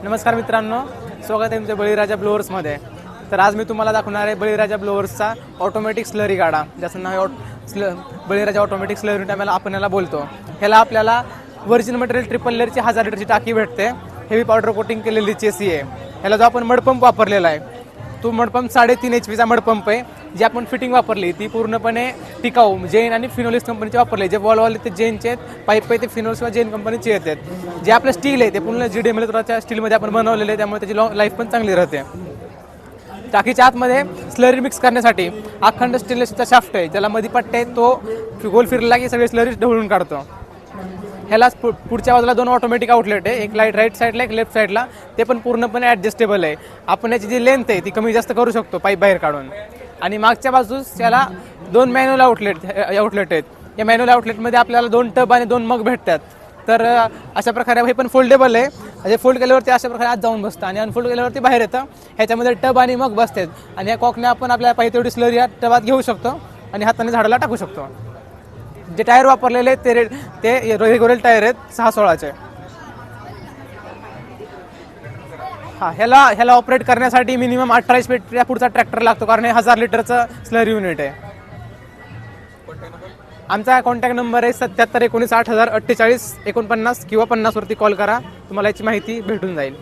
नमस्कार मित्रांनो, स्वागत आहे तुमच्या बळीराजा ब्लोअर्समध्ये. तर आज मी तुम्हाला दाखवणार आहे बळीराजा ब्लोअर्सचा ऑटोमॅटिक स्लरी गाडा, ज्याचं नाव आहे बळीराजा ऑटोमॅटिक स्लरी टायमाला आपण याला बोलतो. ह्याला आपल्याला व्हर्जिन मटेरियल ट्रिपल लेअरची 1000 लिटरची टाकी भेटते. हेवी पावडर कोटिंग केलेली चेसी आहे. ह्याला जो आपण मडपंप वापरलेला आहे तो मडपंप 3.5 HP मडपंप आहे. जी आपण फिटिंग वापरली ती पूर्णपणे टिकाऊ जेन आणि फिनोलिस कंपनीचे वापरले. जे वॉलवाले ते जेनचे पाईप आहे ते फिनोलिस किंवा जेन कंपनीचे येतात. जे आपलं स्टील आहे ते पूर्ण GD मिलित्राच्या स्टीलमध्ये आपण बनवलेले आहे, त्यामुळे त्याची लाईफ पण चांगली राहते. टाकीच्या आतमध्ये स्लरी मिक्स करण्यासाठी अखंड स्टेनलेसचा शाफ्ट आहे, ज्याला मध्ये पट्टे आहे, तो गोल फिरला की सगळे स्लरी ढवळून काढतो. ह्याला पुढच्या बाजूला 2 ऑटोमॅटिक आउटलेट आहे, एक राईट साईडला एक लेफ्ट साईडला. ते पण पूर्णपणे ॲडजस्टेबल आहे. आपण याची जी लेंथ आहे ती कमी जास्त करू शकतो पाईप बाहेर काढून. आणि मागच्या बाजूस त्याला 2 मॅन्युअल आउटलेट आहेत. या मॅन्युअल आउटलेटमध्ये आपल्याला 2 टब आणि 2 मग भेटतात. तर अशा प्रकारे हे पण फोल्डेबल आहे. म्हणजे फोल्ड केल्यावरती अशा प्रकारे आत जाऊन बसतं आणि अनफोल्ड केल्यावरती बाहेर येतं. ह्याच्यामध्ये टब आणि मग बसतात आणि या कॉकने आपण आपल्याला पाहिजे तेवढी स्लरी या टबात घेऊ शकतो आणि हाताने झाडाला टाकू शकतो. जे टायर वापरलेले ते रेग्युलर टायर आहेत 6-16चे. ह्याला ऑपरेट करण्यासाठी मिनिमम 18 HP पुढचा ट्रॅक्टर लागतो, कारण हे 1000 लिटरचं स्लरी युनिट आहे. आमचा कॉन्टॅक्ट नंबर आहे 77 19 80 48 49 किंवा 50 वरती कॉल करा. तुम्हाला याची माहिती भेटून जाईल.